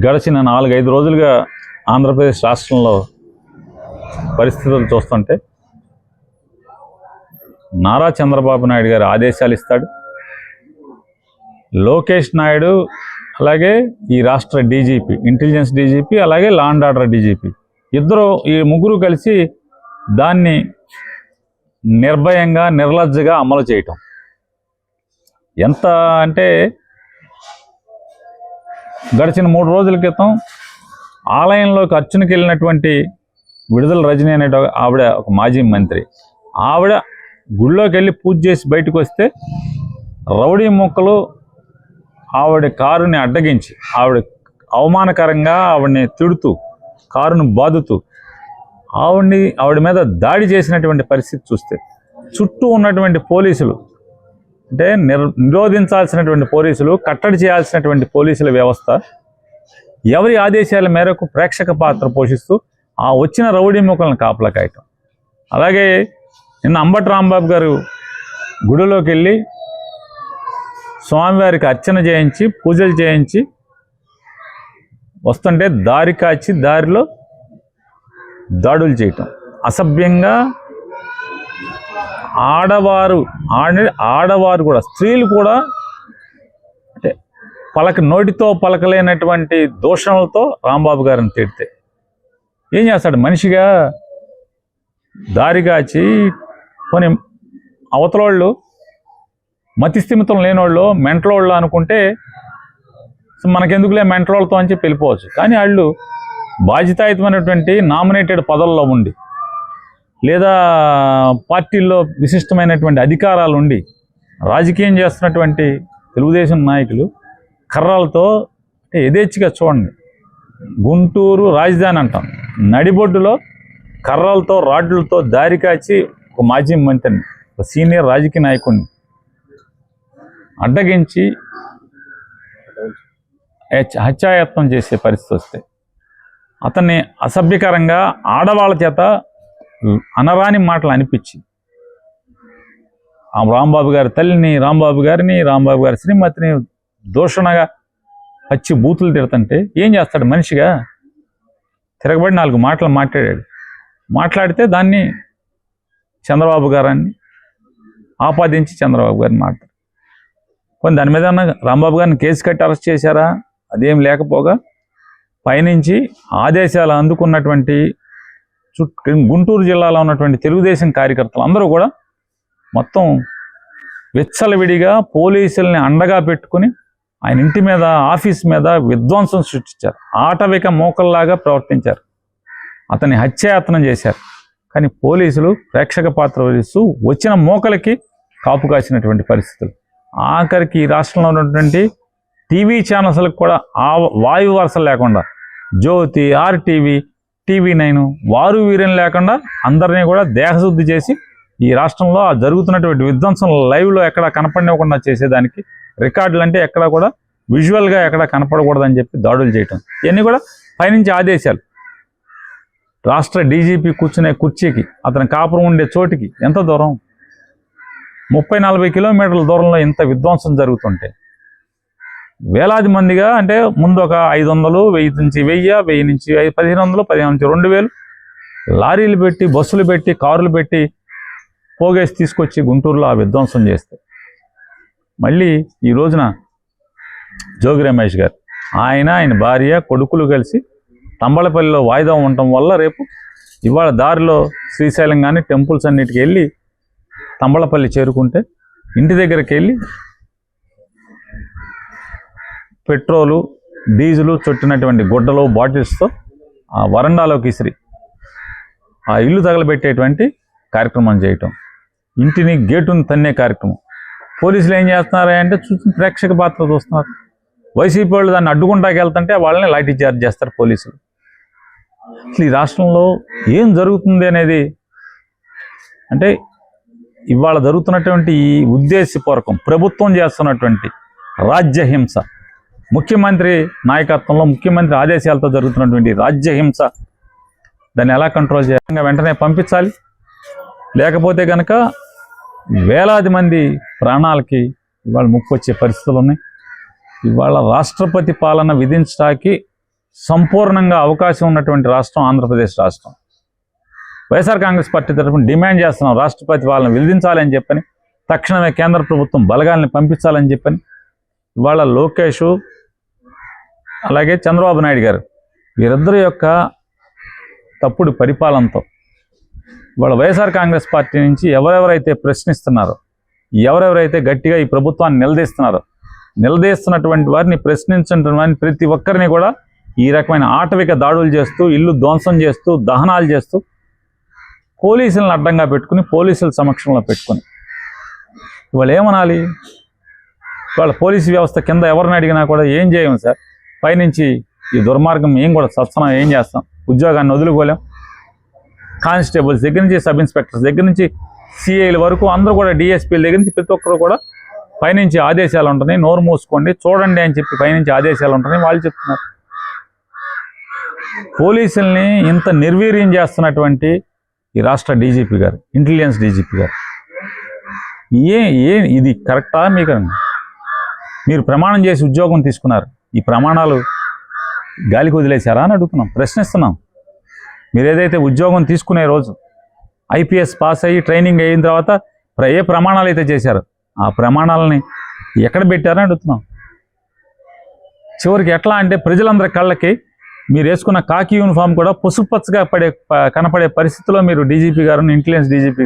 గడిచిన 4-5 రోజులుగా ఆంధ్రప్రదేశ్ రాష్ట్రంలో పరిస్థితులు చూస్తుంటే నారా చంద్రబాబు నాయుడు గారు ఆదేశాలు ఇస్తాడు. లోకేష్ నాయుడు అలాగే ఈ రాష్ట్ర డీజీపీ, ఇంటెలిజెన్స్ డీజీపీ, అలాగే లా అండ్ ఆర్డర్ డీజీపీ ఈ ముగ్గురు కలిసి దాన్ని నిర్భయంగా నిర్లజ్జగా అమలు చేయటం. ఎంత అంటే గడిచిన 3 రోజుల క్రితం ఆలయంలోకి అర్చనకి వెళ్ళినటువంటి విడుదల రజనీ అనే ఆవిడ, ఒక మాజీ మంత్రి, ఆవిడ గుళ్ళోకి వెళ్ళి పూజ చేసి బయటకు వస్తే రౌడీ ముక్కలు ఆవిడ కారుని అడ్డగించి అవమానకరంగా ఆవిడని తిడుతూ కారును బాదుతూ ఆవిడ మీద దాడి చేసినటువంటి పరిస్థితి చూస్తే చుట్టూ ఉన్నటువంటి పోలీసులు, అంటే నిరోధించాల్సినటువంటి పోలీసులు, కట్టడి చేయాల్సినటువంటి పోలీసుల వ్యవస్థ ఎవరి ఆదేశాల మేరకు ప్రేక్షక పాత్ర పోషిస్తూ ఆ వచ్చిన రౌడీ ముక్కలను కాపలా కాయటం. అలాగే నిన్న అంబటి రాంబాబు గారు గుడిలోకి వెళ్ళి స్వామివారికి అర్చన చేయించి పూజలు చేయించి వస్తుంటే దారి కాచి దారిలో దాడులు చేయటం, అసభ్యంగా ఆడవారు కూడా, స్త్రీలు కూడా అంటే నోటితో పలకలేనటువంటి దూషణలతో రాంబాబు గారిని తిడితే ఏం చేస్తాడు? మనిషిగా దారి కాచి కొన్ని అవతలోళ్ళు మతిస్థిమితం లేనోళ్ళు, మెంటలోళ్ళు అనుకుంటే మనకెందుకులే మెంటలోళ్ళతో అని చెప్పి వెళ్ళిపోవచ్చు. కానీ వాళ్ళు బాధ్యతాయుతమైనటువంటి నామినేటెడ్ పదవుల్లో ఉండి, లేదా పార్టీల్లో విశిష్టమైనటువంటి అధికారాలు ఉండి రాజకీయం చేస్తున్నటువంటి తెలుగుదేశం నాయకులు కర్రలతో యథేచ్ఛగా చూడండి. గుంటూరు రాజధాని అంటాం, నడిబొడ్డులో కర్రలతో రాడ్లతో దారి కాచి ఒక మాజీ మంత్రిని, ఒక సీనియర్ రాజకీయ నాయకుడిని అడ్డగించి హత్యాయత్నం చేసే పరిస్థితి వస్తే అతన్ని అసభ్యకరంగా ఆడవాళ్ళ చేత అనరాని మాటలు అనిపించి ఆ రాంబాబు గారి తల్లిని, రాంబాబు గారి శ్రీమతిని దూషణగా పచ్చి బూతులు తిడుతుంటే ఏం చేస్తాడు? మనిషిగా తిరగబడి 4 మాటలు మాట్లాడితే దాన్ని చంద్రబాబు గారిని ఆపాదించి చంద్రబాబు గారిని మాట్లాడు. కొన్ని దాని మీద రాంబాబు గారిని కేసు కట్టి అరెస్ట్ చేశారా? అదేం లేకపోగా పైనుంచి ఆదేశాలు అందుకున్నటువంటి గుంటూరు జిల్లాలో ఉన్నటువంటి తెలుగుదేశం కార్యకర్తలు అందరూ కూడా మొత్తం విచ్చలవిడిగా పోలీసుల్ని అండగా పెట్టుకుని ఆయన ఇంటి మీద, ఆఫీస్ మీద విధ్వంసం సృష్టించారు. ఆటవిక మోకల్లాగా ప్రవర్తించారు. అతన్ని హత్యాయత్నం చేశారు. కానీ పోలీసులు ప్రేక్షక పాత్ర వహిస్తూ వచ్చిన మోకలకి కాపు కాసినటువంటి పరిస్థితులు. ఆఖరికి ఈ రాష్ట్రంలో ఉన్నటువంటి టీవీ ఛానల్స్లకు కూడా ఆ వాయు వరుసలు లేకుండా, జ్యోతి, ఆర్టీవీ, TV9 వారు వీరేం లేకుండా అందరినీ కూడా దేహశుద్ధి చేసి ఈ రాష్ట్రంలో ఆ జరుగుతున్నటువంటి విధ్వంసం లైవ్లో ఎక్కడ కనపడనివ్వకుండా చేసేదానికి, రికార్డులు అంటే ఎక్కడ కూడా విజువల్గా ఎక్కడ కనపడకూడదని చెప్పి దాడులు చేయటం, ఇవన్నీ కూడా పైనుంచి ఆదేశాలు. రాష్ట్ర డీజీపీ కూర్చునే కుర్చీకి, అతని కాపురం ఉండే చోటికి ఎంత దూరం? 30-40 కిలోమీటర్ల దూరంలో ఇంత విధ్వంసం జరుగుతుంటే వేలాది మందిగా, అంటే ముందు ఒక 500, 1000 నుంచి 1000, 1000 నుంచి 1500, 1500 నుంచి 2000 లారీలు పెట్టి, బస్సులు పెట్టి, కారులు పెట్టి పోగేసి తీసుకొచ్చి గుంటూరులో ఆ విధ్వంసం చేస్తే, మళ్ళీ ఈ రోజున జోగి రమేష్ గారు, ఆయన భార్య, కొడుకులు కలిసి తంబళపల్లిలో వాయిదా ఉండటం వల్ల రేపు ఇవాళ దారిలో శ్రీశైలం కానీ టెంపుల్స్ అన్నిటికి వెళ్ళి తంబళపల్లి చేరుకుంటే ఇంటి దగ్గరికి వెళ్ళి పెట్రోలు, డీజిలు చుట్టినటువంటి గుడ్డలు, బాటిల్స్తో ఆ వరండాలోకి ఇసిరి ఆ ఇల్లు తగలబెట్టేటువంటి కార్యక్రమం చేయటం, ఇంటిని గేటును తన్నే కార్యక్రమం. పోలీసులు ఏం చేస్తున్నారు అంటే ప్రేక్షక పాత్ర చూస్తున్నారు. వైసీపీ వాళ్ళు దాన్ని అడ్డుకుంటాకి వెళ్తుంటే వాళ్ళని లాఠీ చార్జ్ చేస్తారు పోలీసులు. అసలు ఈ రాష్ట్రంలో ఏం జరుగుతుంది అనేది, అంటే ఇవాళ జరుగుతున్నటువంటి ఈ ఉద్దేశపూర్వకం ప్రభుత్వం చేస్తున్నటువంటి రాజ్యహింస, ముఖ్యమంత్రి నాయకత్వంలో, ముఖ్యమంత్రి ఆదేశాలతో జరుగుతున్నటువంటి రాజ్యహింస, దాన్ని ఎలా కంట్రోల్ చేయాలి? వెంటనే పంపించాలి. లేకపోతే కనుక వేలాది మంది ప్రాణాలకి ఇవాళ ముప్పు వచ్చే పరిస్థితులు ఉన్నాయి. ఇవాళ రాష్ట్రపతి పాలన విధించడానికి సంపూర్ణంగా అవకాశం ఉన్నటువంటి రాష్ట్రం ఆంధ్రప్రదేశ్ రాష్ట్రం. వైఎస్ఆర్ కాంగ్రెస్ పార్టీ తరఫున డిమాండ్ చేస్తున్నాం, రాష్ట్రపతి వాళ్ళని విధించాలని చెప్పని, తక్షణమే కేంద్ర ప్రభుత్వం బలగాల్ని పంపించాలని చెప్పని. ఇవాళ లోకేష్ అలాగే చంద్రబాబు నాయుడు గారు వీరిద్దరి యొక్క తప్పుడు పరిపాలనతో ఇవాళ వైఎస్ఆర్ కాంగ్రెస్ పార్టీ నుంచి ఎవరెవరైతే ప్రశ్నిస్తున్నారో, ఎవరెవరైతే గట్టిగా ఈ ప్రభుత్వాన్ని నిలదీస్తున్నటువంటి వారిని, ప్రశ్నించినటువంటి వారిని ప్రతి ఒక్కరిని కూడా ఈ రకమైన ఆటవిక దాడులు చేస్తూ, ఇల్లు ధ్వంసం చేస్తూ, దహనాలు చేస్తూ, పోలీసులను అడ్డంగా పెట్టుకుని, పోలీసుల సమక్షంలో పెట్టుకుని ఇవాళ ఏమనాలి? ఇవాళ పోలీసు వ్యవస్థ కింద ఎవరిని అడిగినా కూడా ఏం చేయము సార్, పైనుంచి ఈ దుర్మార్గం ఏం కూడా సత్సనం ఏం చేస్తాం, ఉద్యోగాన్ని వదులుకోలేం. కానిస్టేబుల్స్ దగ్గర నుంచి సబ్ ఇన్స్పెక్టర్స్ దగ్గర నుంచి సిఐల వరకు అందరూ కూడా, డిఎస్పీల దగ్గర నుంచి ప్రతి ఒక్కరు కూడా పైనుంచి ఆదేశాలు ఉంటున్నాయి, నోరు మూసుకోండి చూడండి అని చెప్పి పైనుంచి ఆదేశాలు ఉంటున్నాయి వాళ్ళు చెప్తున్నారు. పోలీసుల్ని ఇంత నిర్వీర్యం చేస్తున్నటువంటి ఈ రాష్ట్ర డీజీపీ గారు, ఇంటెలిజెన్స్ డీజీపీ గారు, ఇది కరెక్టా? మీరు ప్రమాణం చేసి ఉద్యోగం తీసుకున్నారు, ఈ ప్రమాణాలు గాలికి వదిలేశారా అని అడుగుతున్నాం, ప్రశ్నిస్తున్నాం. మీరు ఏదైతే ఉద్యోగం తీసుకునే రోజు ఐపీఎస్ పాస్ అయ్యి ట్రైనింగ్ అయిన తర్వాత ఏ ప్రమాణాలు అయితే చేశారో ఆ ప్రమాణాలని ఎక్కడ పెట్టారని అడుగుతున్నాం. చివరికి ఎట్లా అంటే ప్రజలందరి కళ్ళకి మీరు వేసుకున్న కాకి యూనిఫామ్ కూడా పసుపచ్చగా కనపడే పరిస్థితిలో మీరు డీజీపీ గారు, ఇంటెలిజెన్స్ డీజీపీ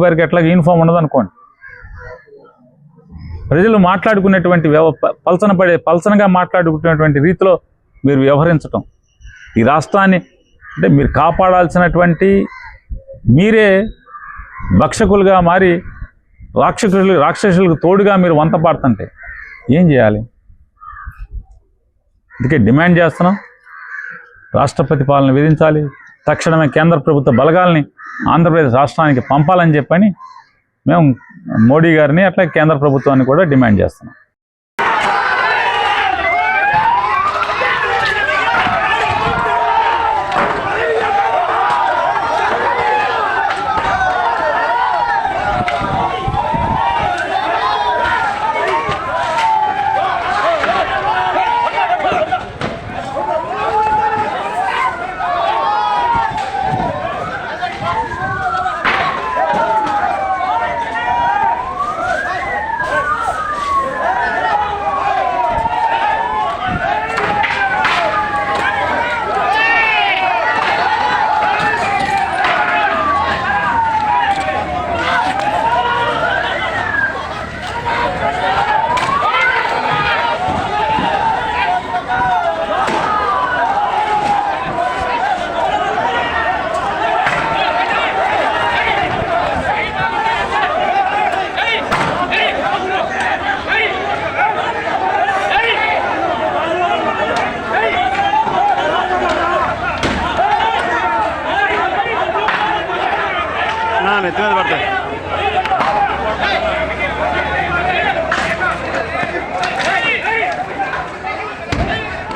గారికి ఎట్లా యూనిఫామ్ ఉండదు అనుకోండి. ప్రజలు మాట్లాడుకునేటువంటి పలచనగా మాట్లాడుకునేటువంటి రీతిలో మీరు వ్యవహరించటం, ఈ రాష్ట్రాన్ని అంటే మీరు కాపాడాల్సినటువంటి మీరే భక్షకులుగా మారి రాక్షసులకు తోడుగా మీరు వంత పాడుతుంటే ఏం చేయాలి? అందుకే డిమాండ్ చేస్తున్నాం, రాష్ట్రపతి పాలన విధించాలి, తక్షణమే కేంద్ర ప్రభుత్వ బలగాల్ని ఆంధ్రప్రదేశ్ రాష్ట్రానికి పంపాలని చెప్పని మేము మోడీ గారిని అట్లా కేంద్ర ప్రభుత్వాన్ని కూడా డిమాండ్ చేస్తున్నాం. నెత్తి మీద పడతాయి.